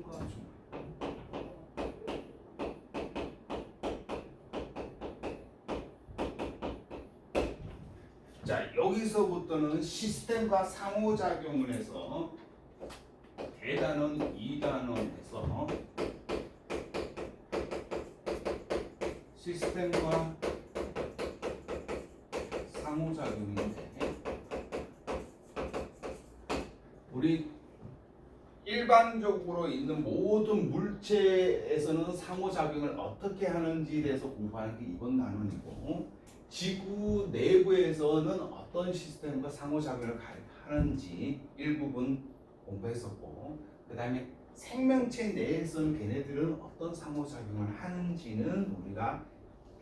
힘과 중력. 자, 여기서부터는 시스템과 상호작용을 해서 대단원, 2단원에서 시스템과 상호작용인데 우리 일반적으로 있는 모든 물체에서는 상호작용을 어떻게 하는지에 대해서 공부하는 게 이번 단원이고, 지구 내부에서는 어떤 시스템과 상호작용을 하는지 일부분 공부했었고, 그 다음에 생명체 내에서는 걔네들은 어떤 상호작용을 하는지는 우리가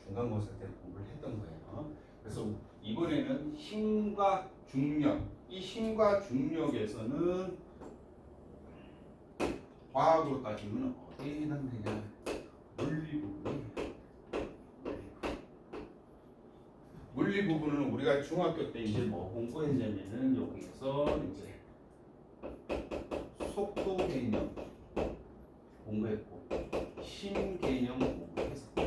중간고사 때 공부를 했던 거예요. 그래서 이번에는 힘과 중력, 이 힘과 중력에서는 과학으로 따지면 어디에 해당되냐? 물리 부분이. 물리 부분은 우리가 중학교 때 이제 뭐 공부했냐면은 여기에서 이제 속도 개념 공부했고 힘 개념 공부했었고,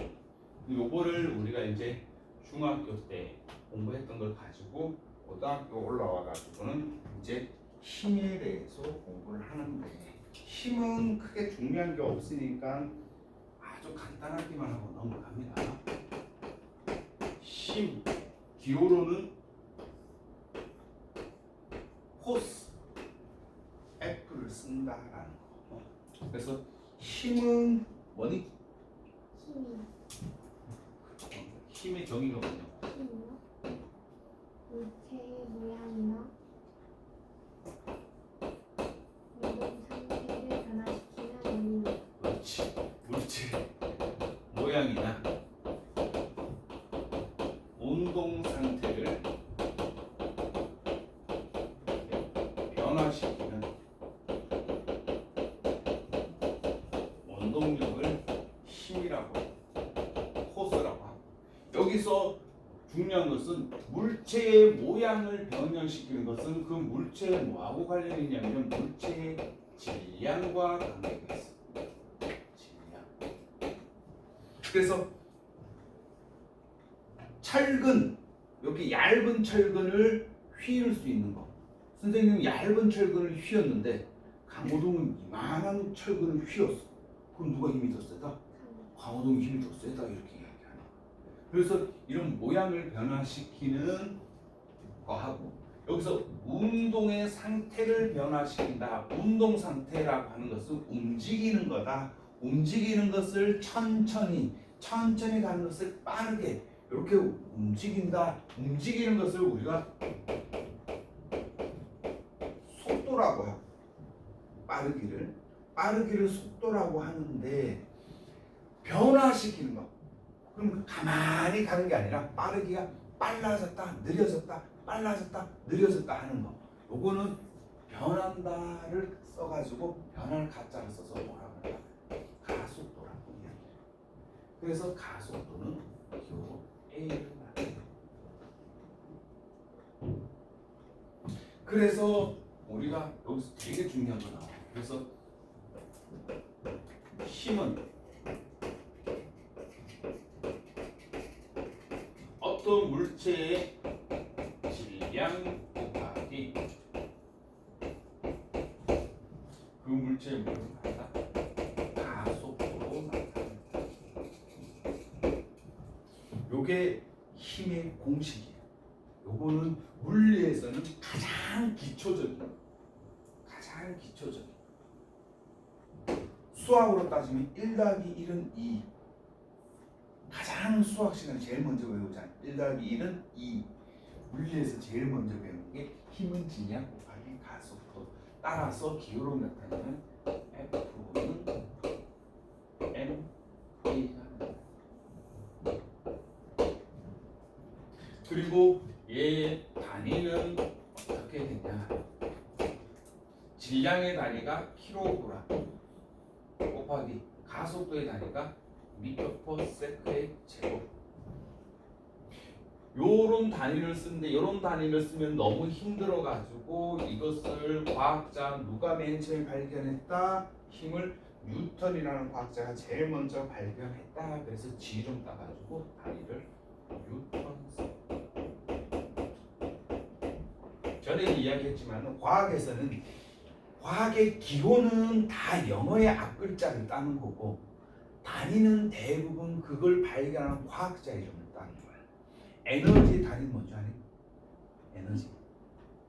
요거를 우리가 이제 중학교 때 공부했던 걸 가지고 고등학교 올라와 가지고는 이제 힘에 대해서 공부를 하는데, 힘은 크게 중요한 게 없으니까 아주 간단하기만 하고 넘어갑니다. 힘 기호로는 코스 F를 쓴다라는 거. 그래서 힘은 뭐니? 힘의 정의가 뭐냐? 힘이요? 물체의 모양이나 운동 상태를 변화시키는 원리. 그렇지. 물체 모양이나 운동 상태를 변화시키는 원동력을 힘이라고, 포스라고 하고, 여기서 중요한 것은 물체의 모양을 변형시키는 것은 그 물체의 뭐하고 관련이 있냐면 물체의 질량과 관계가 있습니다. 질량. 그래서 철근, 이렇게 얇은 철근을 휘을 수 있는 거. 선생님은 얇은 철근을 휘었는데 강호동은 이만한 철근을 휘었어. 그럼 누가 힘이 더 세다? 강호동이 힘이 더 세다, 이렇게 이야기하는 거야. 그래서 이런 모양을 변화시키는 거하고, 여기서 운동의 상태를 변화시킨다. 운동 상태라고 하는 것은 움직이는 거다. 움직이는 것을 천천히 가는 것을 빠르게 이렇게 움직인다. 움직이는 것을 우리가 속도라고 하고, 빠르기를 속도라고 하는데, 변화시키는 거. 그럼 가만히 가는 게 아니라 빠르기가 빨라졌다, 느려졌다, 빨라졌다, 느려졌다 하는 거. 요거는 변한다를 써가지고 변할 가짜를 써서 뭐라고 할까? 가속도라고 이야기해요. 그래서 가속도는 기호로 A를 말해요. 그래서 우리가 여기서 되게 중요한 거 나와요. 그래서 힘은 어떤 물체의 질량 곱하기 그 물체의 뭐를 말한다? 가속도로 나타납니다. 요게 힘의 공식이에요. 요거는 물리에서는 가장 기초적인 수학으로 따지면 1 더하기 1은 2. 가장 수학 시간 제일 먼저 외우잖아. 1 더하기 1은 2. 물리에서 제일 먼저 배우는 게 힘은 질량 곱하기 가속도. 따라서 기호로 나타내는 F는 mV가 됩니다. 그리고 얘의 단위는 어떻게 되냐? 질량의 단위가 킬로그램 곱하기 가속도의 단위가 미터/세크의 제곱. 요런 단위를 쓰는데, 요런 단위를 쓰면 너무 힘들어 가지고 이것을 과학자 누가 맨 처음에 발견했다? 힘을 뉴턴이라는 과학자가 제일 먼저 발견했다. 그래서 지 좀 따가지고 다리를 뉴턴. 전에 이야기했지만 과학에서는 과학의 기호는 다 영어의 앞글자를 따는 거고 단위는 대부분 그걸 발견한 과학자 이름을 따는 거야. 에너지 단위는 뭔지 아니?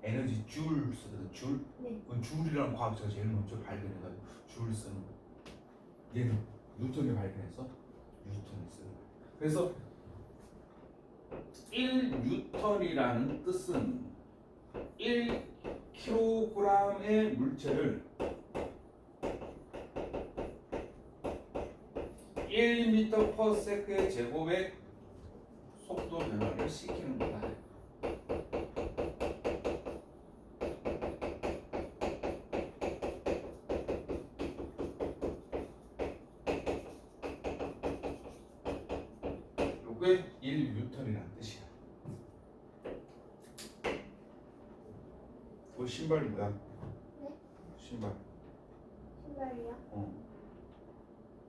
에너지 줄 쓰거든. 줄. 네. 그 줄이라는 과학자가 제일 먼저 발견해가지고 줄 쓰는 거. 얘는 뉴턴이 발견해서 뉴턴이 쓰는 거. 그래서 1뉴턴이라는 뜻은 1kg의 물체를 1m/s의 제곱의 속도 변화를 시키는 거다. 요게 1뉴턴이라는 뜻이야. 그 신발 뭐야? 네? 신발. 신발이요?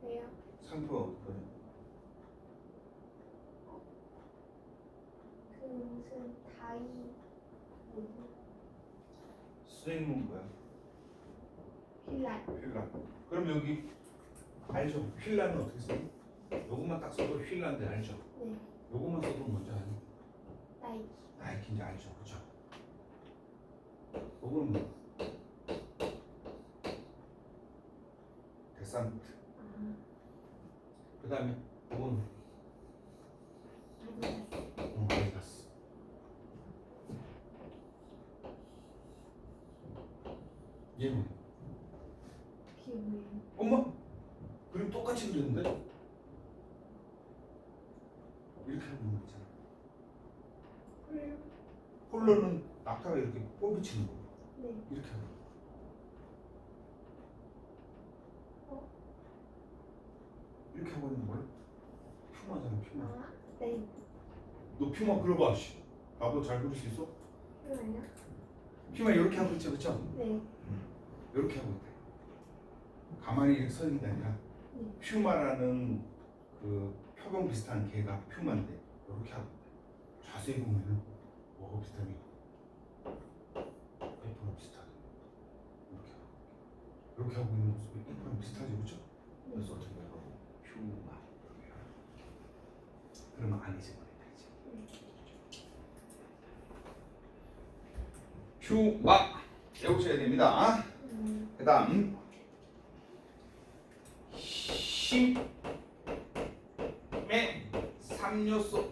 왜요? 상표가 어떻거든? 그 무슨 다이 뭐지? 스윙은 뭐야? 휠라. 휠라. 그럼 여기 알죠? 휠라는 어떻게 써? 요것만 딱 써도 휠라인데 알죠? 네. 요것만 써도 뭔지 아니? 나이키. 나이키인지 알죠? 그죠? 요거는 뭐? 데산트. 아, 그 다음에 요거는 아디다스. 아디다스. 얘는 그게 뭐예요? 엄마 그림 똑같이 그렸는데 이렇게 하는 거 있잖아. 홀로? 폴로는 낙타가 이렇게 볼 붙이는 거. 네. 이렇게 하는 거. 이렇게 하고 있는 거야? 퓨마잖아, 퓨마. 아, 네. 너 퓨마 그려봐. 씨. 나보다 잘 그릴 수 있어? 그러면요? 퓨마 이렇게 하고 있지, 그렇죠? 네. 이렇게 하고 있대. 가만히 이렇게 서 있는 게 아니라 네. 퓨마라는 그 표범 비슷한 개가 퓨마인데 이렇게 하고 있대. 자세히 보면은 뭐가 비슷하니? F랑 비슷하게 이렇게 하고 있는 모습이 F랑 비슷하지, 그렇죠? 그래서 어떻게 해요? 퓨마. 그러면 안 잊어버린다 이제. 퓨마 외우셔야 됩니다. 그다음 힘의 3요소.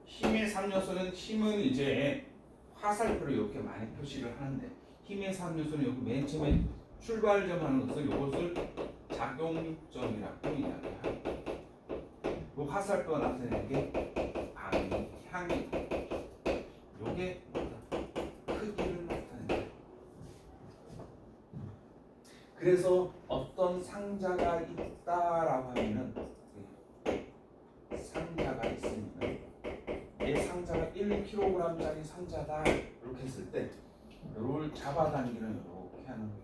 힘의 3요소는 힘은 이제 화살표로 이렇게 많이 표시를 하는데 힘의 3요소는 여기 맨 처음에 출발점 하는 것을 이것을 작용점이라고 이야기합니다. 그 화살표가 나타내는 게 방향이다. 요게 크기를 나타낸다. 그래서 어떤 상자가 있다라고 하면은 상자가 있으면 이 상자가 1kg짜리 상자다 이렇게 했을 때 이걸 잡아당기는 이렇게 하는 거예요.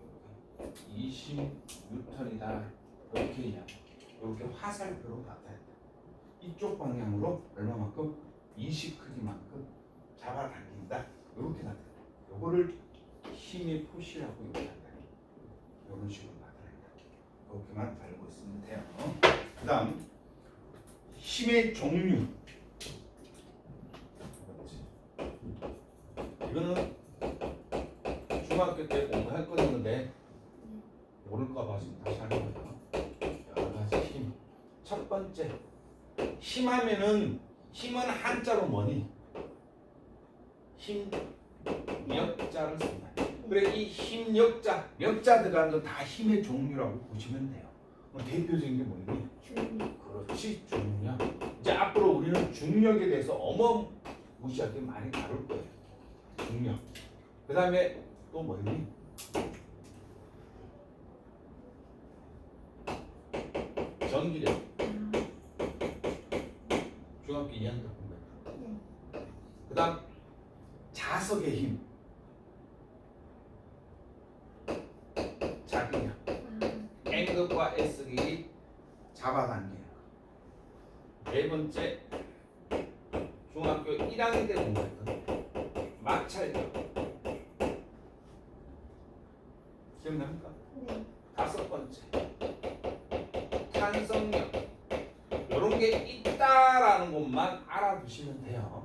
20뉴턴이다 이렇게 이야기. 이렇게 화살표로 나타낸다. 이쪽 방향으로 얼마만큼 20 크기만큼 잡아당긴다 이렇게 나타낸다. 요거를 힘의 표시라고 얘기한다. 이런 식으로 나타낸다. 이렇게만 알고 있으면 돼요. 그다음 힘의 종류. 이거는 중학교 때 공부할 거였는데 모를까봐 지금 다시 하는 거예요. 여러 가지 힘. 첫 번째 힘하면은 힘은 한자로 뭐니? 힘역자를 쓴다. 그래 이 힘역자, 역자 들어가는 건 다 힘의 종류라고 보시면 돼요. 대표적인 게 뭐니? 중력. 그렇지, 중력. 이제 앞으로 우리는 중력에 대해서 어마무시하게 많이 다룰 거예요. 중력. 그 다음에 또 뭐니? 전기력. 중학교 2학년 때 공부했다. 네. 그 다음 자석의 힘. 자기력. N극과 S극이 잡아당겨요. 네 번째 중학교 1학년 때 공부했던 마찰력 기억납니까? 네. 다섯 번째 탄성력 이런 게 있다라는 것만 알아두시면 돼요.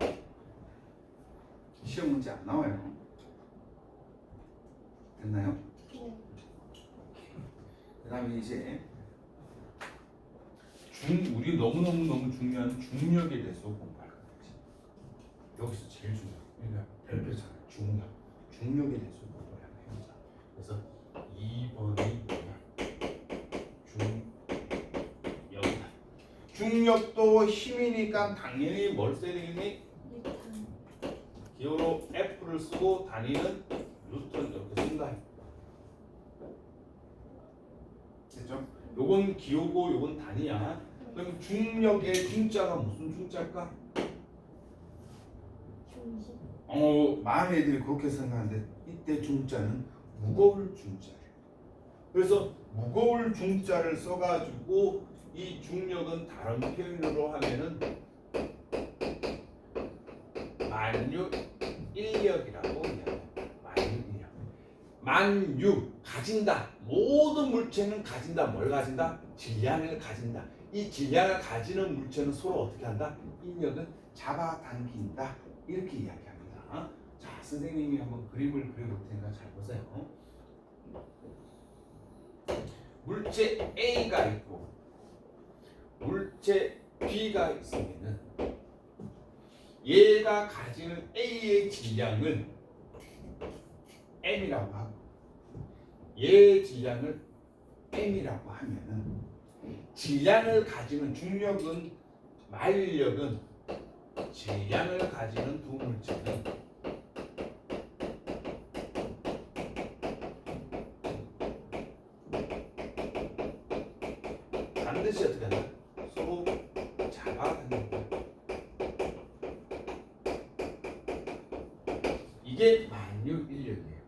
시험 문제 안 나와요. 됐나요? 네. 그 다음에 이제 우리 너무너무 중요한 중력에 대해서 공부할 거예요. 여기서 제일 중요한 우리가 별표잖아요. 중력에 대해서 공부를 한번 해보자. 그래서 2번이 뭐냐? 중력이다. 중력도 힘이니까 당연히 뭘 써야 되겠니? 유탄. 기호로 F를 쓰고 단위는 뉴턴 이렇게 쓴다. 됐죠? 요건 기호고 요건 단위야. 그럼 중력의 중자가 무슨 중자일까? 중심. 많은 애들이 그렇게 생각하는데 이때 중자는 무거울 중자예요. 그래서 무거울 중자를 써가지고 이 중력은 다른 표현으로 하면은 만유인력이라고 이야기해요. 만유인력. 만유 가진다. 모든 물체는 가진다. 뭘 가진다? 질량을 가진다. 이 질량을 가지는 물체는 서로 어떻게 한다? 인력은 잡아당긴다. 이렇게 이야기합니다. 자, 선생님이 한번 그림을 그려볼 테니까 잘 보세요. 물체 A가 있고 물체 B가 있으면은 얘가 가지는 A의 질량을 M이라고 하고 얘의 질량을 M이라고 하면은 질량을 가지는 중력은 마일력은 질량을 가지는 두 물체는 반드시 어떻게 한다? 서로 잡아당긴다. 이게 만유인력이에요.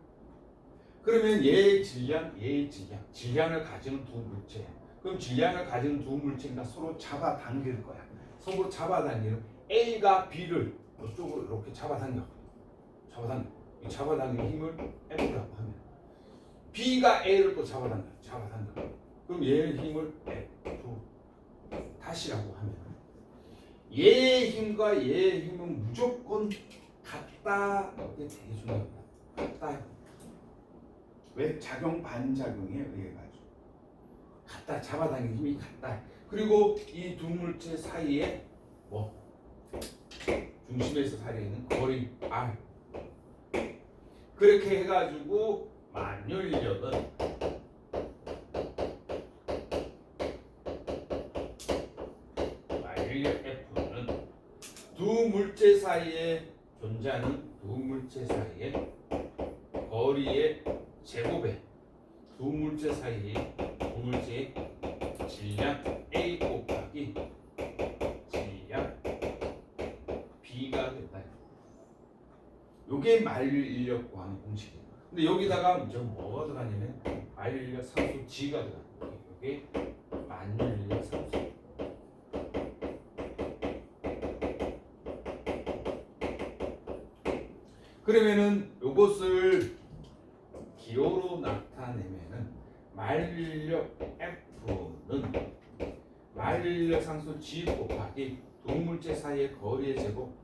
그러면 얘의 질량을 가지는 두 물체. 그럼 질량을 가지는 두 물체가 서로 잡아당길 거야. 서로 잡아당기는 A가 B를 이쪽으로 이렇게 잡아당겨. 이 잡아당기는 힘을 F라고 하면 B가 A를 또 잡아당겨. 그럼 얘의 힘을 F 다시라고 하면 얘의 힘과 얘의 힘은 무조건 같다. 이게 되게 중요합니다. 같다. 왜? 작용 반작용에 의해 가지고 같다. 잡아당기는 힘이 같다. 그리고 이 두 물체 사이에 뭐 중심에서 사이에 있는 거리 R 그렇게 해가지고 만유인력은 만유인력 F는 두 물체 사이에 존재하는 두 물체 사이의 거리의 제곱에 두 물체 사이의 두 물체의 질량 A 곱하기 질량 B가 된다. 요게 만유인력 구하는 공식이에요. 근데 여기다가 이제 뭐가 들어가냐면 만유인력 상수 G가 들어가요. 요게 만유인력 상수. 그러면은 요것을 기호로 나타내면은 만유인력 F는 만유인력 상수 G 곱하기 두 물체 사이의 거리의 제곱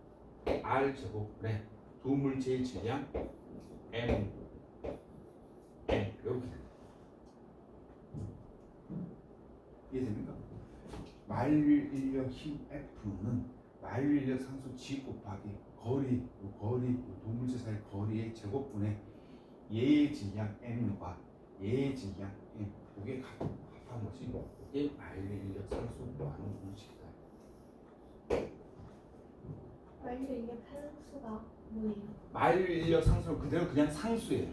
R 제곱분의 두 물체의 질량 M 이렇게 됩니다. 이해됩니까? 만유인력 힘 F는 만유인력 상수 G 곱하기 거리 두 물체 사이 거리의 제곱분의 얘의 질량 M과 얘의 질량 M 이게 합한 것이 이게 만유인력 상수라고 하는 공식이다. 만유인력 상수가 뭐예요? 만유인력 상수는 그대로 그냥 상수예요.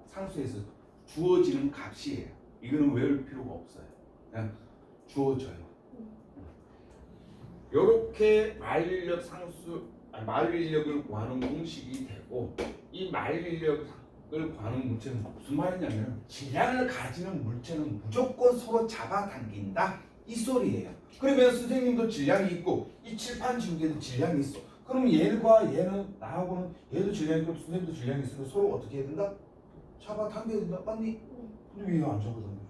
상수에서 주어지는 값이에요. 이거는 외울 필요가 없어요. 그냥 주어져요. 이렇게 만유인력을 구하는 공식이 되고 이 만유인력 관한 물체는 무슨 말이냐면 질량을 가지는 물체는 무조건 서로 잡아당긴다 이 소리예요. 그러면 선생님도 질량이 있고 이 칠판 지우개도 질량이 있어. 그럼 얘과 얘는 나하고는 얘도 질량이 있고 선생님도 질량이 있으면 서로 어떻게 해야 된다? 잡아당겨야 된다. 맞니? 근데 왜 안 잡아당겨?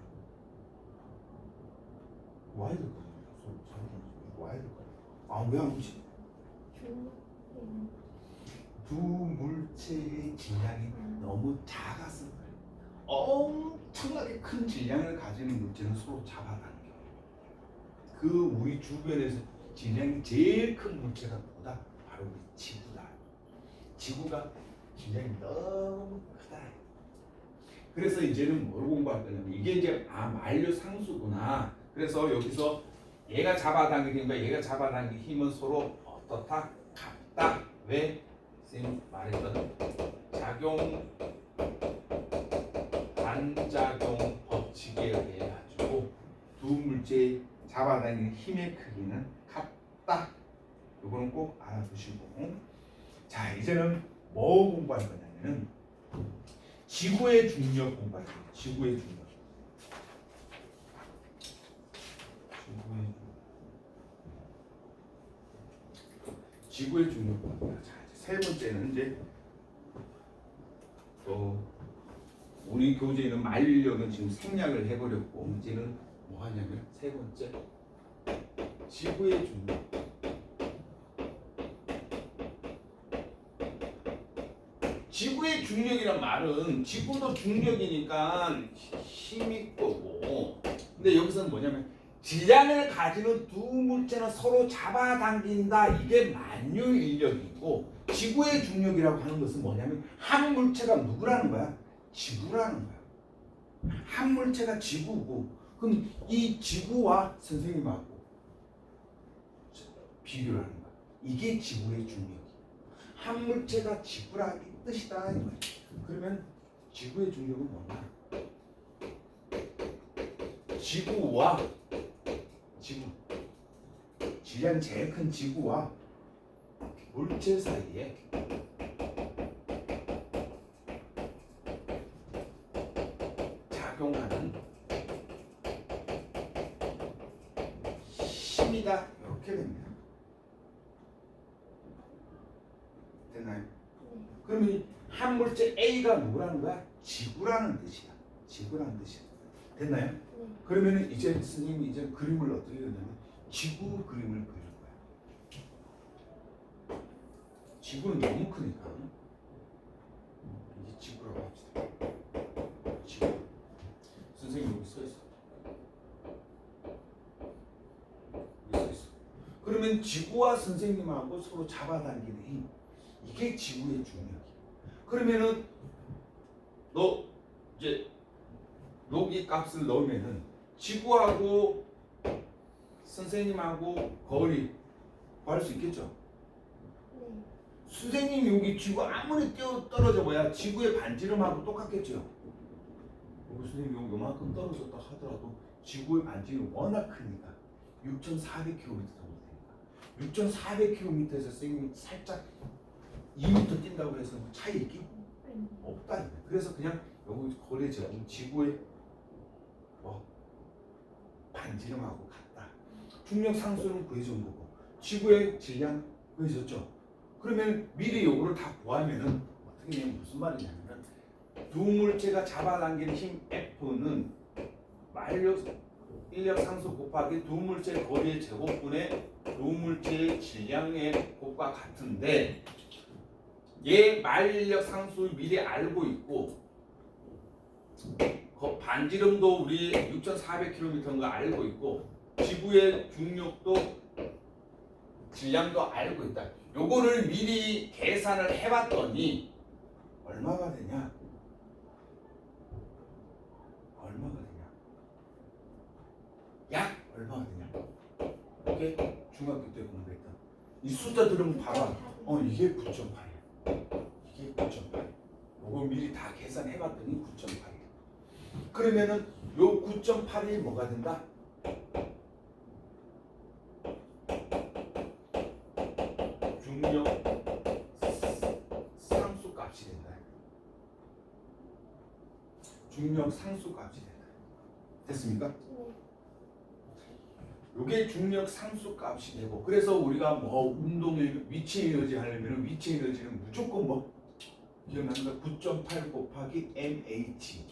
와야 될 거야. 서로 잡아당겨. 와야 될 거야. 아, 왜 안 오지? 두 물체의 질량이 너무 작아서 그래. 엄청나게 큰 질량을 가지는 물체는 서로 잡아당겨. 그 우리 주변에서 질량이 제일 큰 물체가 뭐다? 바로 우리 지구다. 지구가 질량이 너무 크다. 그래서 이제는 뭘 공부할 거냐면 이게 이제 만류 상수구나. 그래서 여기서 얘가 잡아당기는 거야. 얘가 잡아당기는 힘은 서로 어떻다? 같다. 왜? 선생님 말했던 작용 반작용 법칙에 의해 가지고 두 물체의 잡아당기는 힘의 크기는 같다. 이거는 꼭 알아두시고, 자 이제는 뭐 공부할 거냐면 지구의 중력 공부할 거예요. 지구의 중력. 지구의 중력 공부합니다. 자 이제 세 번째는 이제 우리 교재는 만류력은 지금 생략을 해버렸고 이제는 뭐 하냐면 세 번째 지구의 중력. 지구의 중력이란 말은 지구도 중력이니까 힘일 거고, 근데 여기서는 뭐냐면 질량을 가지는 두 물체는 서로 잡아당긴다. 이게 만유 인력이고, 지구의 중력이라고 하는 것은 뭐냐면 한 물체가 누구라는 거야? 지구라는 거야. 한 물체가 지구고, 그럼 이 지구와 선생님하고 비교를 하는 거야. 이게 지구의 중력이야. 한 물체가 지구라 이 뜻이다. 그러면 지구의 중력은 뭐냐? 지구와 질량 제일 큰 지구와 물체 사이에 작용하는 힘이다. 이렇게 됩니다. 됐나요? 그러면 한 물체 A가 누구라는 거야? 지구라는 뜻이야. 지구라는 뜻이야. 됐나요? 그러면 이제 스님이 이제 그림을 어떻게 그리냐면 지구 그림을 그릴 거야. 지구는 너무 크니까 이게 지구라고 합시다. 지구. 선생님 여기 서 있어. 여기 서 있어. 그러면 지구와 선생님하고 서로 잡아당기는 힘. 이게 지구의 중력이야. 그러면은 너 이제 여기 값을 넣으면은 지구하고 선생님하고 거리 구할 수 있겠죠? 선생님이 여기 지구 아무리 떨어져 봐야 지구의 반지름하고 똑같겠죠? 여기 선생님이 요만큼 떨어졌다 하더라도 지구의 반지름이 워낙 크니까 6,400km 정도 되니까 6,400km에서 선생님이 살짝 2m 뛴다고 해서 차이 있기? 없다. 그래서 그냥 여기 거리죠. 지구의 반지름하고 같다. 중력 상수는 구해준 거고 지구의 질량 구해줬죠. 그러면 미리 요거를 다 구하면은 어떻게 되면 무슨 말이냐면 두 물체가 잡아당기는 힘 F는 만력 인력 상수 곱하기 두 물체 거리의 제곱분의 두 물체의 질량의 곱과 같은데, 얘 만력 상수 미리 알고 있고 반지름도 우리 6,400km인 거 알고 있고 지구의 중력도 질량도 알고 있다. 요거를 미리 계산을 해봤더니 얼마가 되냐? 얼마가 되냐? 약 얼마가 되냐? 오케이? 중학교 때 공부했던 이 숫자들은 봐봐. 이게 9.8이야. 이게 9.8. 요거 미리 다 계산해봤더니 9.8이야. 그러면은 요 9.8이 뭐가 된다? 중력 상수 값이 된다. 중력 상수 값이 된다. 됐습니까? 네. 이게 중력 상수 값이 되고, 그래서 우리가 뭐 운동의 위치 에너지 하려면 위치 에너지는 무조건 뭐 기억납니까? 9.8 곱하기 mh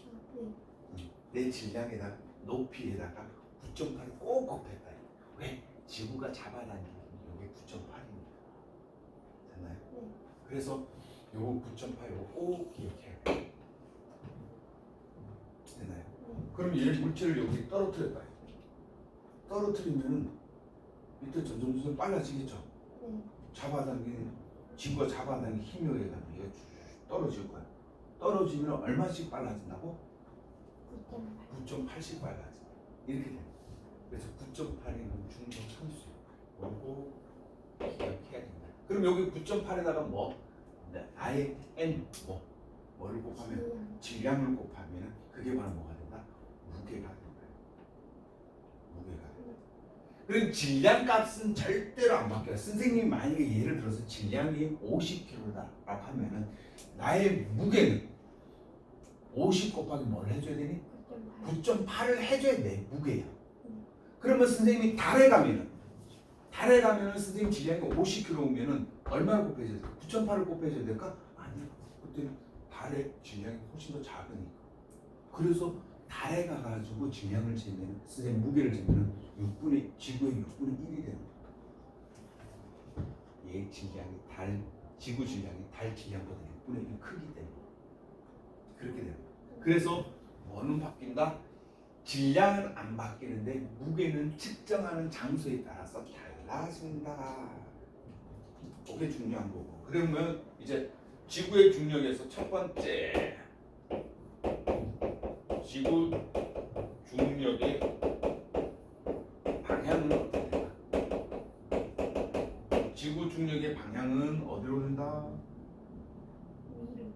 네. 내 질량에다가 높이에다가 9.8을 꼭 곱했다. 왜? 지구가 잡아당기는 이게 9.8입니다. 됐나요? 네. 그래서 요거 9.8 요거 꼭 기억해야 돼요. 됐나요? 네. 그럼 얘 물체를 여기 떨어뜨렸다. 떨어뜨리면 밑에 점점 빨라지겠죠. 네. 잡아당기는 지구가 잡아당기는 힘에 의해서 얘가 쭉 떨어질 거야. 떨어지면 얼마씩 빨라진다고? 9.8. 9.8씩 빨라져. 이렇게 돼. 그래서 9.8이면 중력 상수예요. 요거 기억해야 된다. 그럼 여기 9.8에다가 뭐? 네, 아예 n 뭐를 곱하면 질량을 곱하면 그게 바로 뭐가 된다? 무게가 된다. 무게가 된다. 그럼 질량 값은 절대로 안 바뀌어요. 선생님이 만약에 예를 들어서 질량이 50kg다라고 하면은 나의 무게는 50 곱하기 뭘 해줘야 되니? 9.8. 9.8을 해줘야 돼. 무게야. 그러면 선생님이 달에 가면은 선생님 질량이 50kg면은 얼마를 곱해줘야 될까? 9.8을 곱해줘야 될까? 아니요. 그때는 달의 질량이 훨씬 더 작으니까. 그래서 달에 가가지고 질량을 재면 선생님 무게를 재면은 지구의 6분의 1이 되는 거야. 얘 질량이 지구 질량이 달 질량보다 6분의 1 크기 때문에 그렇게 되는 거야. 그래서 뭐는 바뀐다? 질량은 안 바뀌는데 무게는 측정하는 장소에 따라서 달라진다. 그게 중요한 거고. 그러면 이제 지구의 중력에서 첫 번째 지구 중력의 방향은 어떻게 된다? 지구 중력의 방향은 어디로 된다? 위로.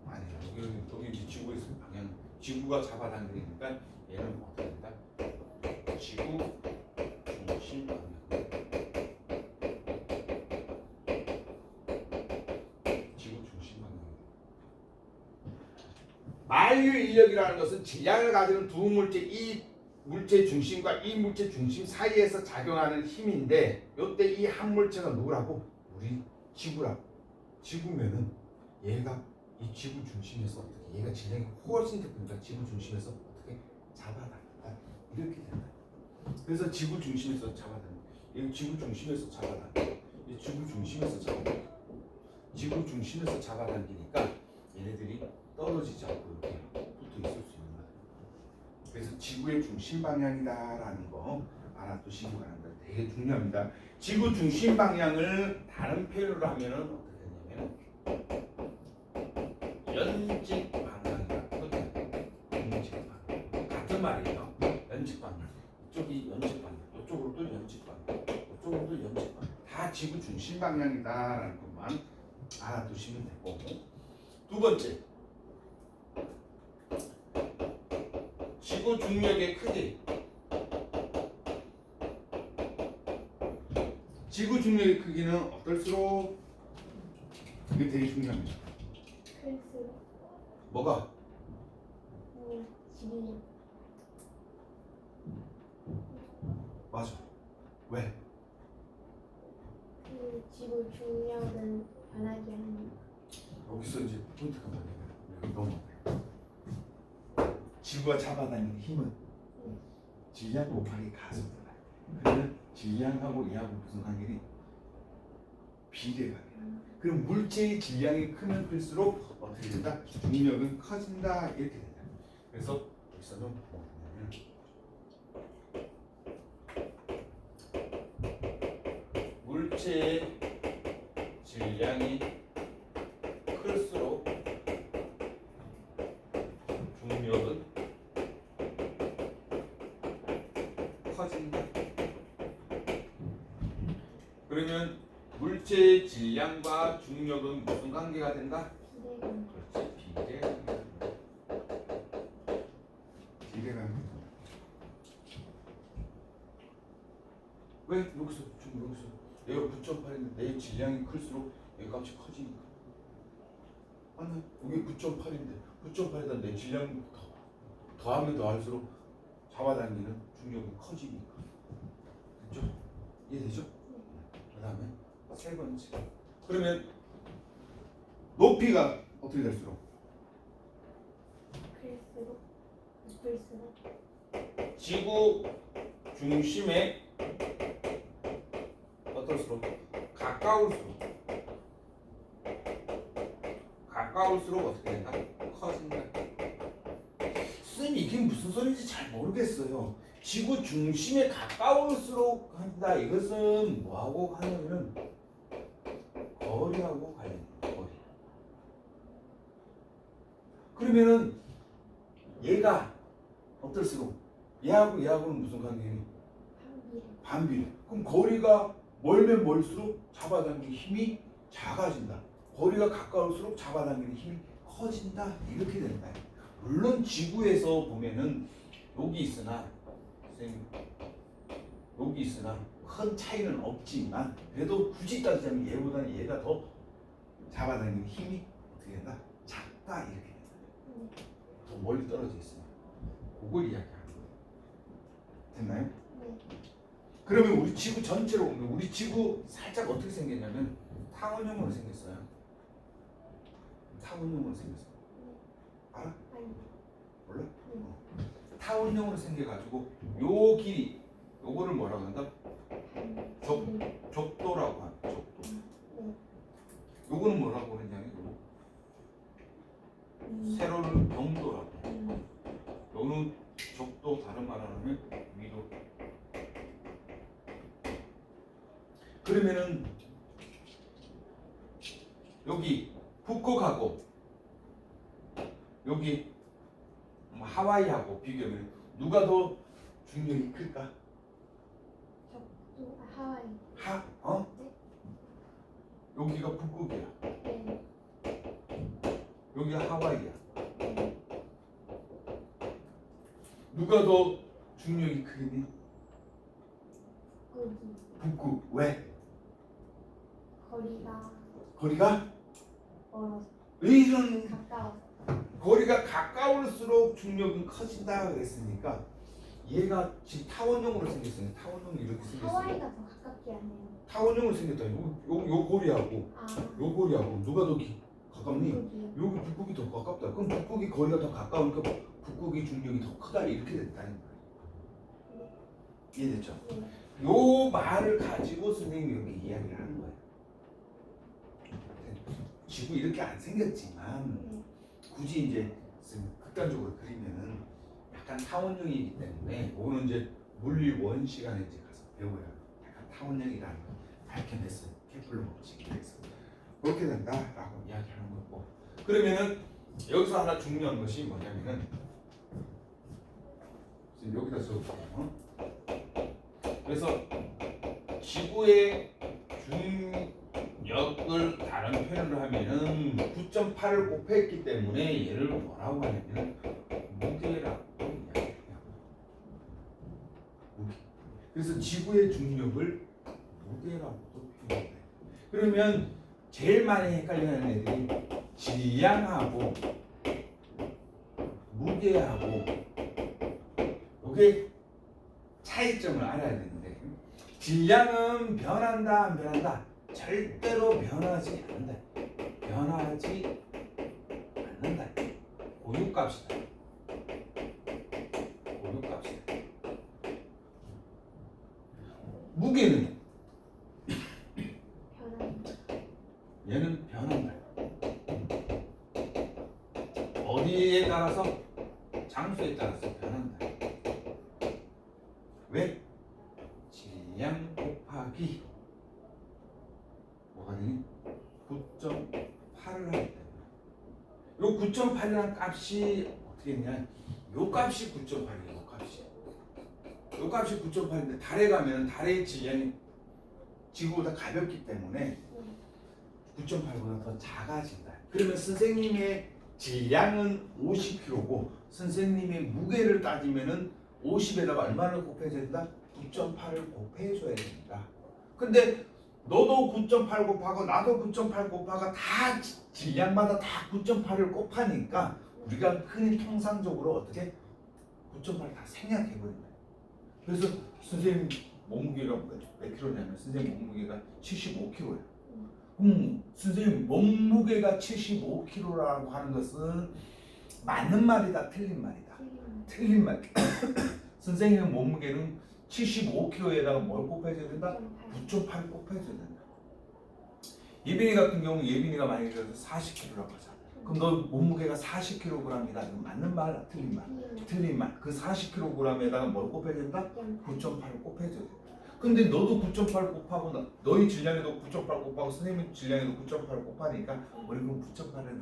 아니요. 여기 이제 지구에 있는 방향, 지구가 잡아당기니까 얘는 어떻게 된다? 지구 중심 방향. 지구 중심 방향. 만유 인력이라는 것은 질량을 가지는 두 물체, 이 물체 중심과 이 물체 중심 사이에서 작용하는 힘인데, 요때 이 한 물체가 누구라고? 우리 지구라고. 지구면은 얘가 이 지구 중심에서 어떻게, 얘가 질량이 훨씬 더 크니까 지구 중심에서 어떻게 잡아당긴다. 이렇게 된다. 그래서 지구 중심에서 잡아당긴다. 이 지구 중심에서 잡아당긴다. 이 지구 중심에서 잡아당긴다. 지구 중심에서 잡아당기니까 얘네들이 떨어지지 않고 이렇게 붙어 있을 수 있는 거예요. 그래서 지구의 중심 방향이다라는 거 알아두시기 바랍니다. 되게 중요합니다. 지구 중심 방향을 다른 표현으로 하면은 어떻게 되냐면 연직 방향이라고 해요. 연직 방향. 같은 말이에요. 연직 방향. 이쪽이 연직 방향. 이쪽으로도 연직 방향. 이쪽으로도 연직 방향. 다 지구 중심 방향이다라는 것만 알아두시면 되고. 두 번째. 지구 중력의 크기. 지구 중력의 크기는 어떨수록 이게 되게 중요합니다. 클수록. 뭐가? 질량. 맞아. 왜? 그 지구 중력은 변하지 않는. 여기서 이제 포인트가 뭐냐면 여기 넘어가요. 지구가 잡아당기는 힘은 질량 곱하기 가속도다. 그러면 질량하고 얘하고 무슨 관계니? 비례가 돼요. 그럼 물체의 질량이 크면 클수록 어떻게 된다? 중력은 커진다. 이렇게 된다. 그래서 여기서는 뭐냐면 물체의 질량이 클수록 중력은 커진다. 그러면 물체의 질량과 중력은 무슨 관계가 된다? 비례관. 그렇지, 비례관계가 된다. 비례관계. 왜 여기서 얘가 9.8인데 내 질량이 클수록 얘 값이 커지니까. 아니 여기 9.8인데 9.8에다 내 질량이 더 더하면 더할수록 잡아당기는 중력이 커지니까. 됐죠? 이해되죠? 그 다음에 세 번째. 그러면 높이가 어떻게 될수록? 클수록 높을수록 지구 중심에 어떨수록? 가까울수록 어떻게 된다? 커진다. 선생님 이게 무슨 소리인지 잘 모르겠어요. 지구 중심에 가까울수록 한다. 이것은 뭐하고 하냐면 거리하고 관련돼요. 거리. 그러면은 얘가 어떨수록 얘하고는 무슨 관계니? 반비례. 그럼 거리가 멀면 멀수록 잡아당기는 힘이 작아진다. 거리가 가까울수록 잡아당기는 힘이 커진다. 이렇게 된다. 물론 지구에서 보면은 여기 있으나 선생님 여기 있으나 큰 차이는 없지만 그래도 굳이 따지자면 얘보다는 얘가 더 잡아당기는 힘이 어떻게 된다? 작다. 이렇게 된다. 더 멀리 떨어져 있으면 그걸 이야기하는 거예요. 됐나요? 네. 그러면 우리 지구 전체로 보면 우리 지구 살짝 어떻게 생겼냐면 타원형으로 생겼어요. 타원형으로 생겼어. 알아? 아니. 몰라? 네. 타원형으로 생겨가지고 요 길이 요거를 뭐라고 한다? 적도라고 하는 적도. 네. 요거는 뭐라고 그러냐면 세로를 경도라고 해. 요는 적도, 다른 말로 하면 위도. 그러면은 여기 북극하고 여기 하와이하고 비교하면 누가 더 중력이 클까? 적도 하와이. 어? 여기가 북극이야. 네. 여기가 하와이야. 네. 누가 더 중력이 크겠니? 거기 북극. 왜? 거리가 거리가? 멀어서 왜 이런 가까워서. 거리가 가까울수록 중력은 커진다 그랬으니까 얘가 지금 타원형으로 생겼으니 타원형이 이렇게 생겼어요. 하와이가 더 가깝지 않아요? 타원형으로 생겼다. 요 고리하고 아. 요 고리하고 누가 더 가깝니? 거기요. 여기 북극이 더 가깝다. 그럼 북극이 거리가 더 가까우니까 북극이 중력이 더 크다 이렇게 됐다는 거예요. 이해됐죠? 네. 요 말을 가지고 선생님이 이렇게 이야기를 하는 거예요. 지구 이렇게 안 생겼지만 네. 굳이 이제 극단적으로 그리면은 약간 타원형이기 때문에 오늘 이제 물리 원 시간에 이제 가서 배워야 약간 타원형이라는 걸 밝혀냈어요. 케플러 법칙에 대해서 그렇게 된다라고 이야기하는 거고. 그러면은 여기서 하나 중요한 것이 뭐냐면은 지금 여기다 써볼게요. 그래서 지구의 중력을 다른 표현을 하면은 9.8을 곱했기 때문에 얘를 뭐라고 하냐면 무게라고 이야기해요. 무게. 그래서 지구의 중력을 무게라고도 표현해요. 그러면 제일 많이 헷갈리는 애들이 질량하고 무게하고 이게 차이점을 알아야 되는데 질량은 변한다 안 변한다? 절대로 변하지 않는다. 변하지 않는다. 고유값이다. 고유값이다. 무게는 변합니다. 얘는 변한다. 어디에 따라서? 장소에 따라서 변한다. 왜? 질량 곱하기 뭐가 되니? 9.8을 하기 때문에 요 9.8이라는 값이 어떻게 했냐? 요 값이 9.8이에요. 요 값이 9.8인데 달에 가면 달의 질량이 지구보다 가볍기 때문에 9.8보다 더 작아진다. 그러면 선생님의 질량은 50kg고 선생님의 무게를 따지면은 50에다가 얼마를 곱해줘야 된다? 9.8을 곱해줘야 된다. 근데 너도 9.8 곱하고 나도 9.8 곱하고 다 질량마다 다 9.8을 곱하니까 우리가 흔히 통상적으로 어떻게 9.8 다 생략해버린다. 그래서 선생님 몸무게가 몇 킬로냐면 선생님 몸무게가 75kg예요. 선생님 몸무게가 75kg라고 하는 것은 맞는 말이다, 틀린 말이다. 틀린 말. 선생님 몸무게는 75kg에다가 뭘 곱해줘야 된다? 9.8 곱해줘야 된다. 예빈이 같은 경우 예빈이가 만약에 40kg라고 하자. 그럼 너 몸무게가 40kg이다. 이거 맞는 말, 틀린 말? 틀린 말. 그 40kg에다가 뭘 곱해야 된다? 9.8을 곱해줘야 된다. 근데 너도 9.8 곱하고 너희 질량에도 9.8 곱하고 선생님 질량에도 9.8 곱하니까 우리 그럼 9.8을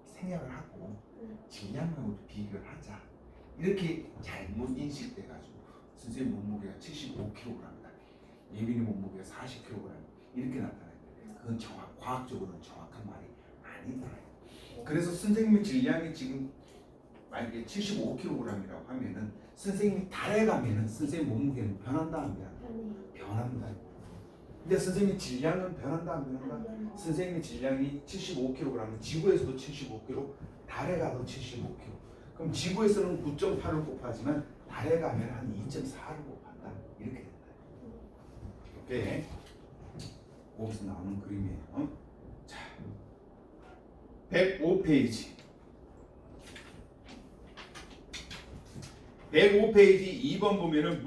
생략을 하고 질량하고 비교를 하자. 이렇게 잘못 인식돼가지고 선생님 몸무게가 75kg이다. 예빈이 몸무게가 40kg 이렇게 나타나는데 그건 과학적으로는 정확한 말이 아니다. 그래서 선생님의 질량이 지금 만약에 75kg이라고 하면은 선생님이 달에 가면은 선생님 몸무게는 변한다 안 변한다? 변한다. 근데 선생님 질량은 변한다 안 변한다? 선생님의 질량이 75kg이면 지구에서도 75kg, 달에 가도 75kg. 그럼 지구에서는 9.8을 곱하지만 달에 가면 한 2.4를 곱한다. 이렇게 된다. 오케이. 거기서 나오는 그림이에요. 자, 105페이지. 105페이지 2번 보면은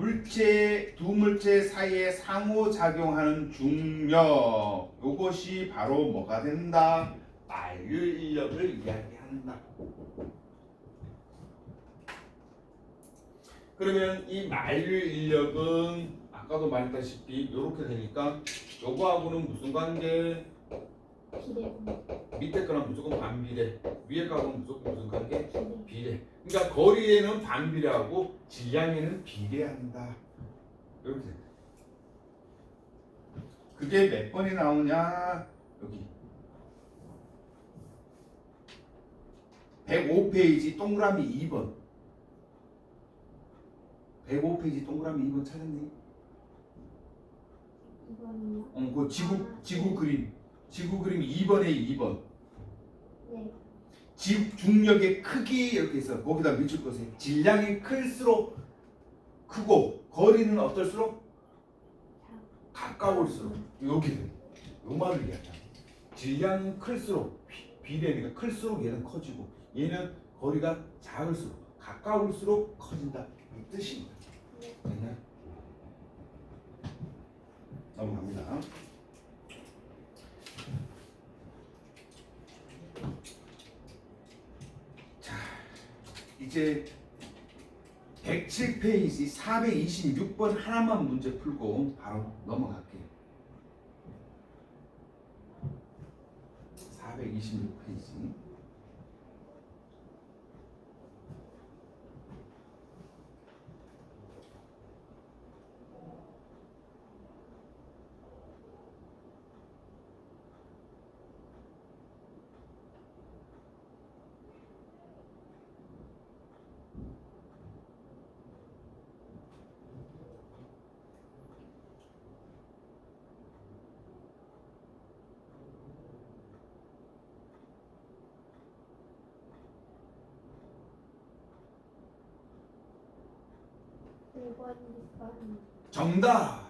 두 물체 사이에 상호작용하는 중력. 이것이 바로 뭐가 된다? 만유인력을 이야기한다. 그러면 이 만유인력은 아까도 말했다시피 이렇게 되니까 요거하고는 무슨 관계? 비례. 밑에 거랑 무조건 반비례, 위에 거하고는 무조건 무슨 관계? 비례. 비례. 그러니까 거리에는 반비례하고 질량에는 비례한다. 이렇게 된다. 그게 몇 번이 나오냐? 여기 105페이지 동그라미 2번. 105페이지 동그라미 2번 찾았니? 2번이요? 그 지구 그림. 지구 그림 2번에 2번. 네. 중력의 크기 이렇게 있어. 거기다 밑줄 거세요. 질량이 클수록 크고 거리는 어떨수록 가까울수록 이렇게 돼. 요 말을 이야기하는. 질량은 클수록 비례니까 클수록 얘는 커지고 얘는 거리가 작을수록 가까울수록 커진다. 이 뜻입니다. 됐나요? 넘어갑니다. 자, 이제 107페이지 426번 하나만 문제 풀고 바로 넘어갈게요. 426페이지. 정답.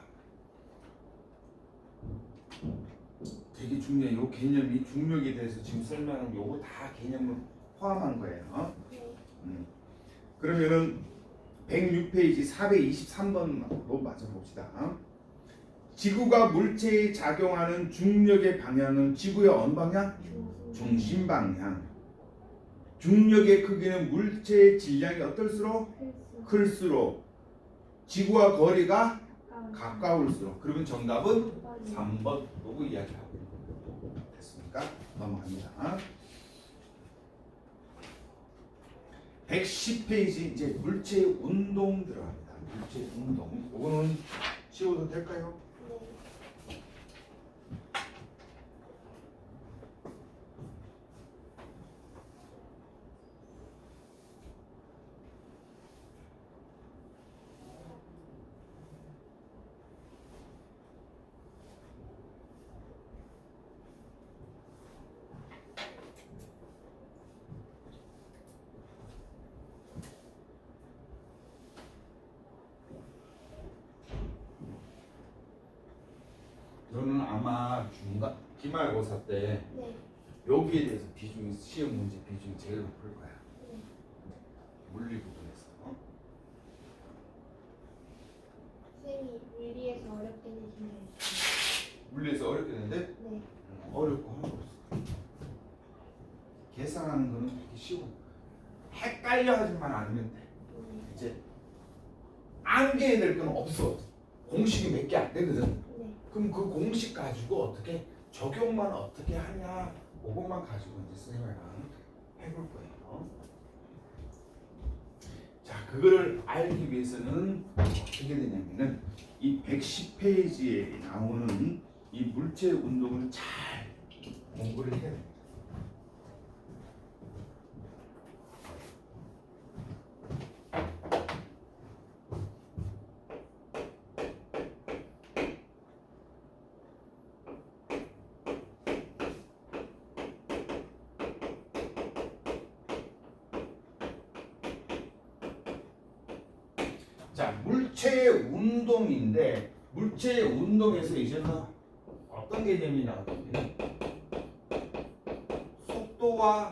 되게 중요해. 요 개념이 중력에 대해서 지금 설명한 요거 다 개념을 포함한 거예요. 그러면은 106페이지 423번도 맞춰봅시다. 지구가 물체에 작용하는 중력의 방향은 지구의 어느 방향? 중심 방향. 중력의 크기는 물체의 질량이 어떨수록? 클수록. 지구와 거리가 가까울수록. 그러면 정답은 3번. 요거 이야기하고 됐습니까? 넘어갑니다. 110페이지 이제 물체 운동 들어갑니다. 물체 운동. 요거는 치워도 될까요? 아마 중간 기말고사 때 네. 여기에 대해서 비중이 시험 문제 비중이 제일 높을 거야. 네. 물리 부분에서. 쌤이 물리에서 어렵게 내신 게 있어요. 물리에서 어렵겠는데 네. 어렵고 하는 거 없어. 계산하는 거는 되게 쉬워. 헷갈려 하지만 않으면 돼. 네. 이제 암기해야 될 건 없어. 공식이 몇 개 안 되거든. 네. 그럼 그 공식 가지고 어떻게 적용만 어떻게 하냐 그것만 가지고 이제 선생님이랑 해볼 거예요. 자, 그거를 알기 위해서는 어떻게 되냐면은 이 110페이지에 나오는 이 물체 운동을 잘 공부를 해야 됩니다. 자, 물체의 운동인데 물체의 운동에서 이제는 어떤 개념이 나오냐면 속도와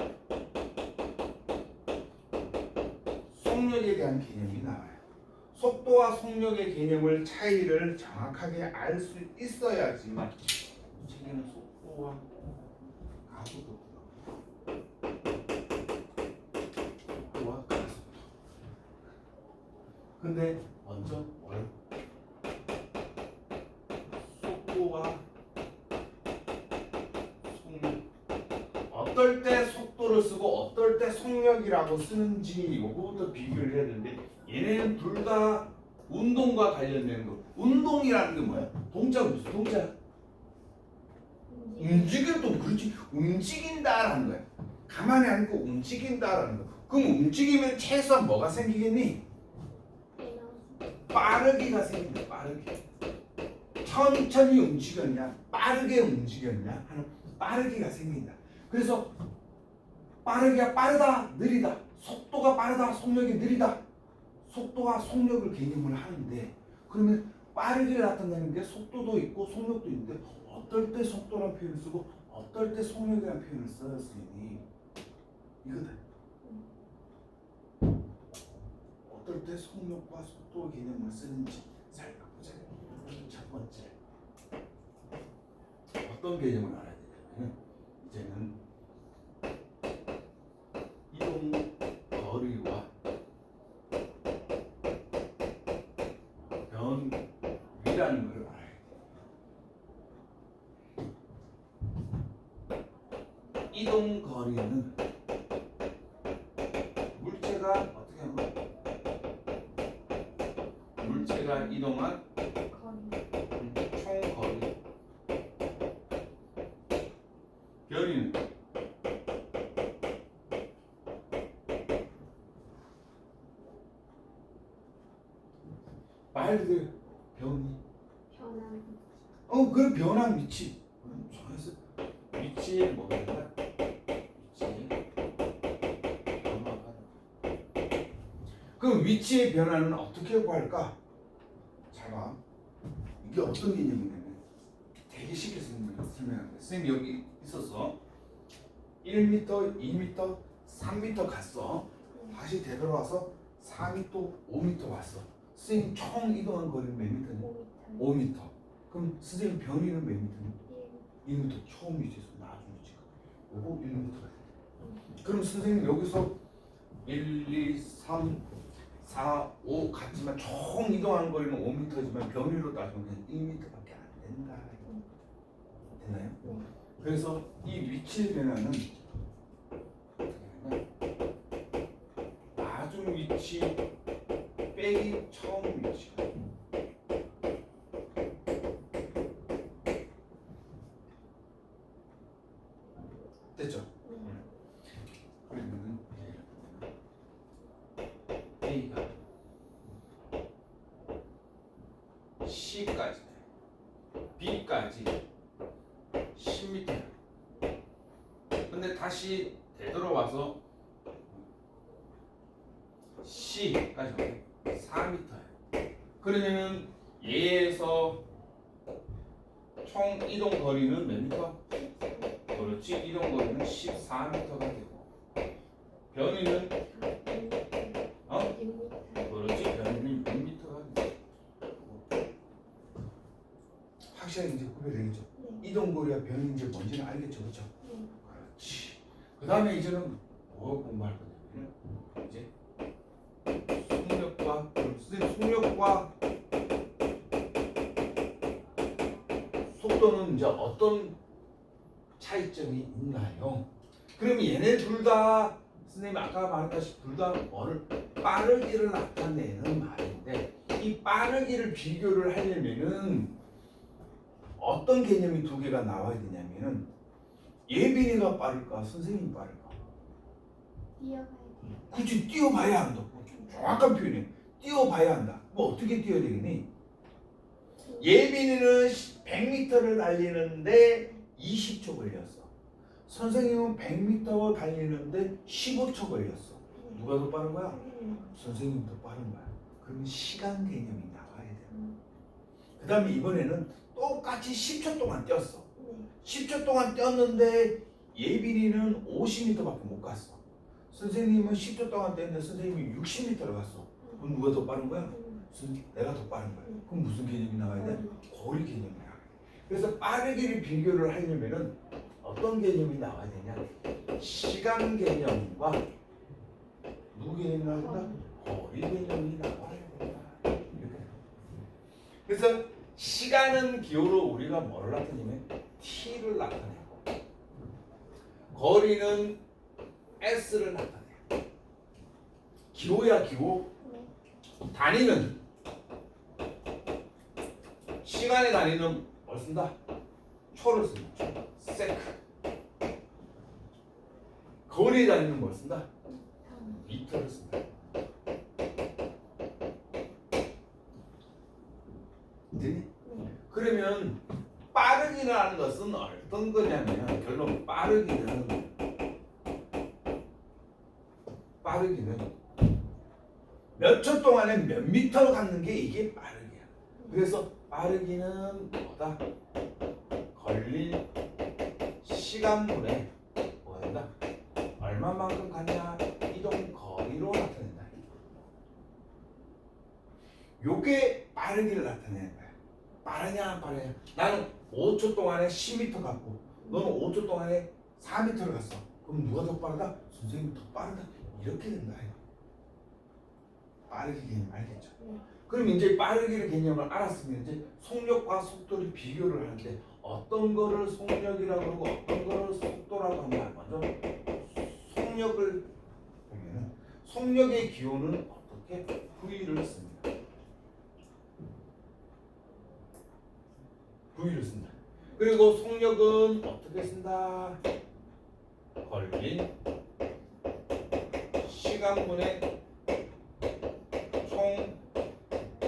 속력에 대한 개념이 나와요. 속도와 속력의 개념을 차이를 정확하게 알 수 있어야지만 물체는 속도와 가속도 속도와 가속도. 근데 먼저 속도와 속력, 어떨 때 속도를 쓰고 어떨 때 속력이라고 쓰는지 요거부터 비교를 해야 되는데 얘네는 둘 다 운동과 관련된 거. 운동이라는 게 뭐야? 동작 무슨 동작? 움직임도 그렇지. 움직인다라는 거야. 가만히 앉고 움직인다라는 거. 그럼 움직이면 최소한 뭐가 생기겠니? 빠르기가 생긴다. 빠르기. 천천히 움직였냐 빠르게 움직였냐 하는 빠르기가 생긴다. 그래서 빠르기가 빠르다 느리다, 속도가 빠르다 속력이 느리다, 속도와 속력을 개념을 하는데 그러면 빠르기를 나타내는 게 속도도 있고 속력도 있는데 어떨 때 속도란 표현을 쓰고 어떨 때 속력이라는 표현을 써야 쓰니 이거다. 어떨 때 속력과 속도 개념을 쓰는지 살펴보자. 첫 번째 어떤 개념을 알아야 되냐면 이제는 이동 거리와 변위라는 걸 알아야 돼. 이동 거리는 물체가 어떻게 하면 물체가 이동한 총거리. 변이는 말 그대로 변이. 그 변한 위치. 정해서 위치에 뭐가 위치에 변화가. 그럼 위치의 변화는 어떻게 구할까? 잘 봐. 이게 어떤 개념이냐면 되게 쉽게 설명하는데 선생님 여기 있었어. 1m, 2m, 3m 갔어. 다시 되돌아와서 4m, 5m 왔어. 선생님 총 이동한 거리는 몇 미터니? 5m. 그럼 선생님 변이는 몇 미터니? 1m. 처음 위치에서 나중 위치가. 요거 1m가 돼. 그럼 선생님 여기서 1, 2, 3, 4, 5 같지만 총 이동하는 거리는 5m지만 변이로 따지면 그냥 1m밖에 안 된다. 되나요? 그래서 이 위치의 변화는 나중 위치 빼기 처음 위치가 됐죠? 그러면은 A가 C까지 B까지 10m야. 근데 다시 되돌아와서 C까지 4m야. 그러면은 얘에서 총 이동 거리는 몇 미터? 그렇지. 이동 거리는 14m가 되고 변이는 그렇지. 변이는 6m가 되고 확실하게 이제 구별되겠죠. 이동 거리와 변이인지 뭔지는 알겠죠, 그렇죠? 그렇지. 그 다음에 이제는 뭐 공부할 거냐면 이제 속력과 선생님 속력과 속도는 이제 어떤 차이점이 있나요? 그러면 얘네 둘 다 선생님이 아까 말했다시피 둘 다 뭐를 빠르기를 나타내는 말인데 이 빠르기를 비교를 하려면은 어떤 개념이 두 개가 나와야 되냐면은 예빈이가 빠를까 선생님이 빠를까? 뛰어가야 돼요. 굳이 뛰어봐야 한다. 정확한 표현이에요. 뛰어봐야 한다. 뭐 어떻게 뛰어야 되겠니? 예빈이는 100m를 달리는데 20초 걸렸어. 선생님은 100m 달리는데 15초 걸렸어. 누가 더 빠른 거야? 선생님이 더 빠른 거야. 그러면 시간 개념이 나와야 돼. 그 다음에 이번에는 똑같이 10초 동안 뛰었어. 10초 동안 뛰었는데 예빈이는 50m밖에 못 갔어. 선생님은 10초 동안 뛰었는데 선생님이 60m를 갔어. 그럼 누가 더 빠른 거야? 내가 더 빠른 거야. 그럼 무슨 개념이 나와야 돼? 거리 개념이 나와야 돼. 그래서 빠르기를 비교를 하려면은 어떤 개념이 나와야 되냐? 시간 개념과 누구 개념이 나와야 된다? 거리 개념이 나와야 된다. 이렇게. 그래서 시간은 기호로 우리가 뭐를 나타내냐면 t를 나타내고 거리는 s를 나타내요. 기호야 기호. 단위는 시간의 단위는 뭘 쓴다? 초를 쓴다. 세크. 거리의 단위는 뭘 쓴다? 미터를 쓴다. 되니? 그러면 빠르기라는 것은 어떤 거냐면 결론 빠르기는 몇 초 동안에 몇 미터 갔는 게 이게 빠르기야. 그래서 빠르기는 뭐다? 걸린 시간분에 뭐한다? 얼마만큼 갔냐? 이동 거리로 나타낸다. 요게 빠르기를 나타내는 거야. 빠르냐 안 빠르냐? 나는 5초 동안에 10m 갔고 너는 5초 동안에 4m를 갔어. 그럼 누가 더 빠르다? 선생님이 더 빠르다. 이렇게 된다. 빠르기 개념 알겠죠? 그럼 이제 빠르기의 개념을 알았으면 이제 속력과 속도를 비교를 할 때 어떤 거를 속력이라고 하고 어떤 거를 속도라고 하냐. 먼저 속력을 보면은 속력의 기호는 어떻게 V를 씁니다. V를 쓴다. 그리고 속력은 어떻게 쓴다? 걸린 시간분의 총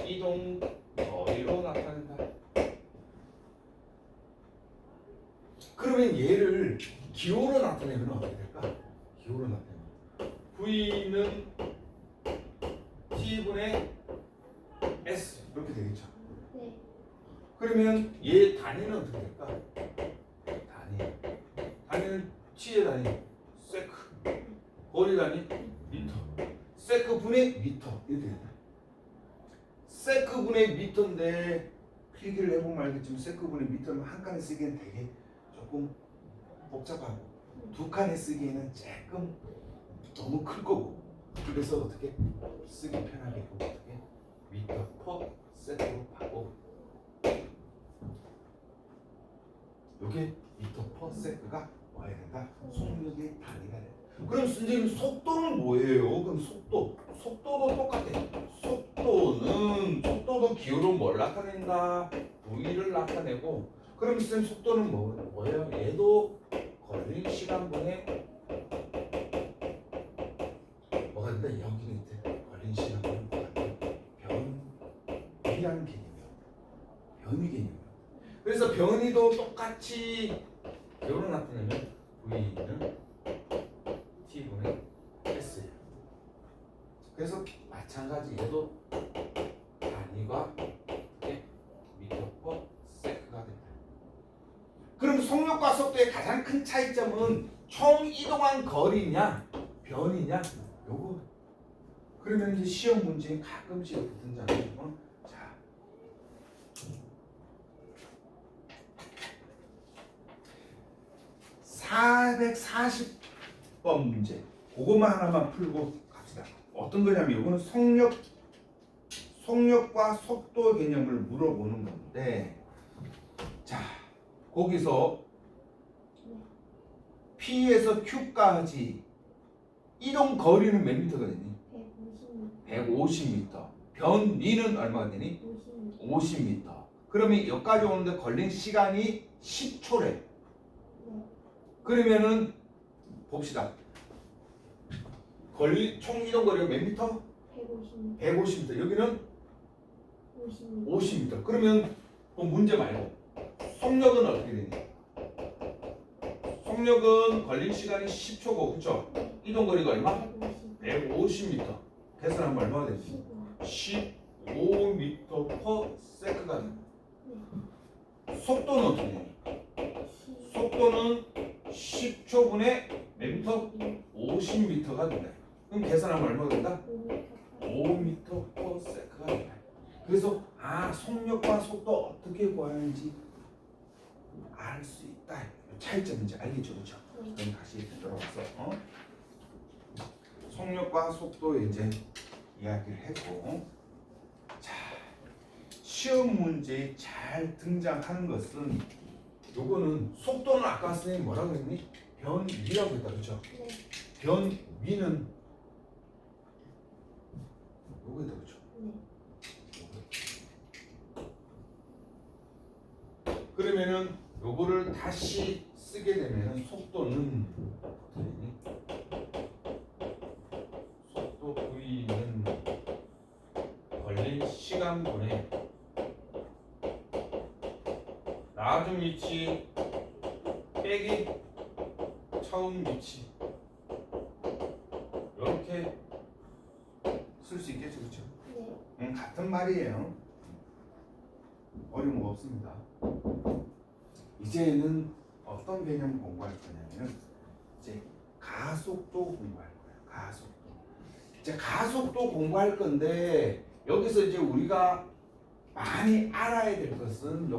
이동 거리로 나타낸다. 그러면 얘를 기호로 나타내면 어떻게 될까? 기호로 나타내면 V는 T분의 S 이렇게 되겠죠. 그러면 얘 단위는 어떻게 될까? 단위는 T의 단위 세크, 거리 단위 미터, 세크 분의 미터 이렇게 된다. 세크 분의 미터인데 필기를 해보면 알겠지만 세크 분의 미터는 한 칸에 쓰기엔 되게 조금 복잡하고 두 칸에 쓰기에는 조금 너무 클 거고 그래서 어떻게 쓰기 편하게 어떻게 미터 퍼 세크로 바꿔. 요게 미터 퍼 세크가 와야 된다. 속력의 단위가 돼. 그럼 선생님 속도는 뭐예요? 그럼 속도도 똑같아. 속도도 기호로 뭘 나타낸다? V를 나타내고. 그럼 선생님 속도는 뭐예요? 얘도 걸린 시간분의 뭐가 된다? 여기 밑에 걸린 시간분의 뭐가 된다? 변이라는 개념이야. 변이 개념. 그래서 변이도 똑같이 기호로 나타내면 V는 T분의 S예요. 그래서 마찬가지 얘도 단위가 미터 퍼 세크가 된다. 속력과 속도의 가장 큰 차이점은 총 이동한 거리냐 변이냐 요거. 그러면 이제 시험 문제에 가끔씩 이렇게 등장해요. 자, 440번 문제. 그것만 하나만 풀고 갑시다. 어떤 거냐면 이거는 속력과 속도 개념을 물어보는 건데, 자, 거기서 P에서 Q까지 이동 거리는 몇 미터가 되니? 150m. 150m. 변리는 얼마가 되니? 50m. 50m. 그러면 여기까지 오는데 걸린 시간이 10초래. 네. 그러면은 봅시다. 총 이동 거리가 몇 미터? 150m. 150m. 여기는 50m. 50m. 그러면 문제 말고 속력은 어떻게 되니? 속력은 걸린 시간이 10초고, 그렇죠? 이동 거리가 얼마? 150. 150m. 계산하면 얼마가 되지? 15m/s가 돼. 속도는 어떻게 되니? 속도는 10초분에 몇 미터? 50m가 된다. 그럼 계산하면 얼마가 된다? 5m/s가 된다. 그래서 속력과 속도 어떻게 구하는지 알 수 있다. 차이점인지 알겠죠, 그렇죠? 그럼 다시 들어가서 속력과 속도 이제 이야기를 했고, 자, 시험 문제에 잘 등장하는 것은 요거는 속도는 아까 선생님 뭐라고 했니? 변위라고 했다, 그렇죠? 네. 변위는 요거다, 그렇죠? 네. 그러면은 요거를 다시 쓰게 되면은 속도는 어떻게 되니? 속도 V는 걸린 시간분에 나중 위치 빼기 처음 위치, 이렇게 쓸 수 있겠죠, 그렇죠? 네. 같은 말이에요. 어려운 거 없습니다. 이제는 어떤 개념 공부할 거냐면 이제 가속도 공부할 거예요. 가속도. 이제 가속도 공부할 건데 여기서 이제 우리가 많이 알아야 될 것은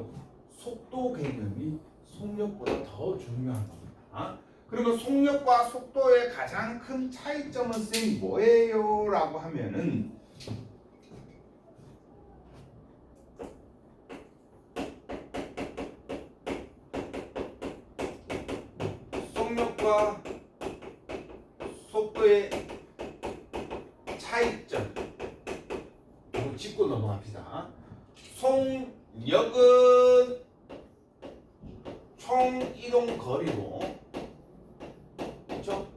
속도 개념이 속력보다 더 중요한 겁니다. 그러면 속력과 속도의 가장 큰 차이점은 쌤 뭐예요? 라고 하면은 속력과 속도의 차이점, 이거 짚고 넘어갑시다. 속력은 총 이동 거리고, 그렇죠?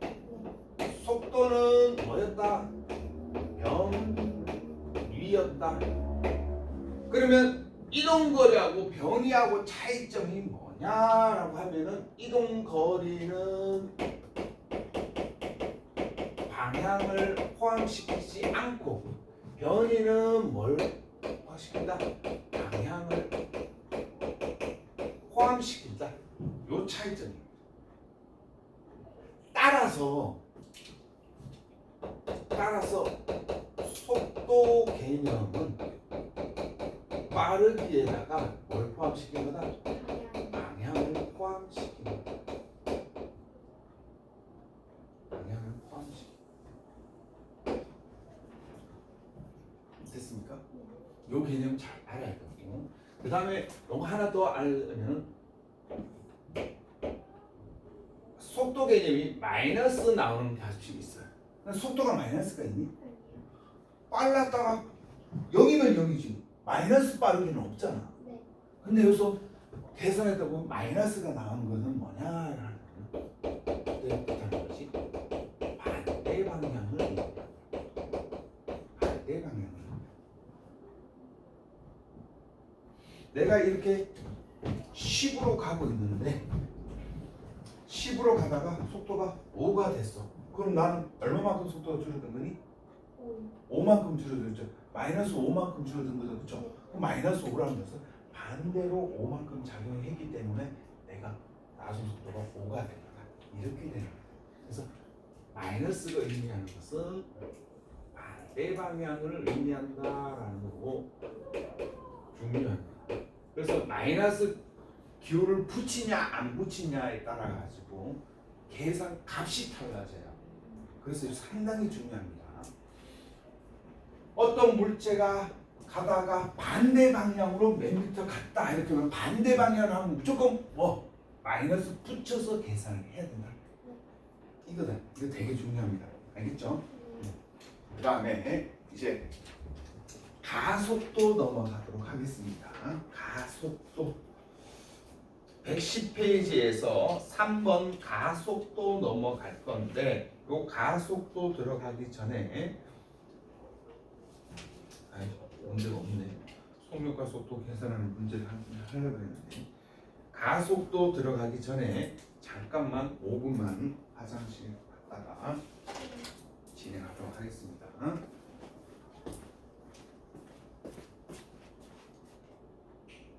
속도는 뭐였다? 변위였다. 그러면 이동 거리하고 변위하고 차이점이 뭐냐라고 하면은, 이동 거리는 방향을 포함시키지 않고, 변위는 뭘 포함시킨다? 방향을 포함시킨다. 요 차이점입니다. 따라서 속도 개념은 빠르기에다가 뭘 포함시킨 거다? 방향을 포함시킨 거다. 방향을 포함시킨 거다. 됐습니까? 요 개념 잘 알아야 되고, 그 다음에 요거 하나 더 알면 속도 개념이 마이너스 나오는 가축이 있어요. 속도가 마이너스가 있니? 빨랐다가 0이면 0이지 마이너스 빠르기는 없잖아. 네. 근데 여기서 계산하다 보면 마이너스가 나오는 것은 뭐냐라는 뜻하는 것이 반대 방향을 얘기한다. 반대 방향을. 내가 이렇게 10으로 가고 있는데 10으로 가다가 속도가 5가 됐어. 그럼 나는 얼마만큼 속도가 줄어든 거니? 5만큼 줄어들었죠. 마이너스 5만큼 줄어든 거죠, 그렇죠? 그럼 마이너스 5라는 것은 반대로 5만큼 작용했기 때문에 내가 나중 속도가 5가 됩니다. 이렇게 되는 거예요. 그래서 마이너스가 의미하는 것은 반대 방향을 의미한다라는 거고 중요합니다. 그래서 마이너스 기호를 붙이냐 안 붙이냐에 따라 가지고 계산 값이 달라져요. 그래서 상당히 중요합니다. 어떤 물체가 가다가 반대 방향으로 몇 미터 갔다 이렇게 하면 반대 방향을 하면 무조건 마이너스 붙여서 계산을 해야 된다. 이거다. 이거 되게 중요합니다. 알겠죠? 그 다음에 이제 가속도 넘어가도록 하겠습니다. 가속도 110페이지에서 3번 가속도 넘어갈 건데 요 가속도 들어가기 전에 문제가 없네. 속력과 속도 계산하는 문제를 하려고 했는데 가속도 들어가기 전에 잠깐만 5분만 화장실 갔다가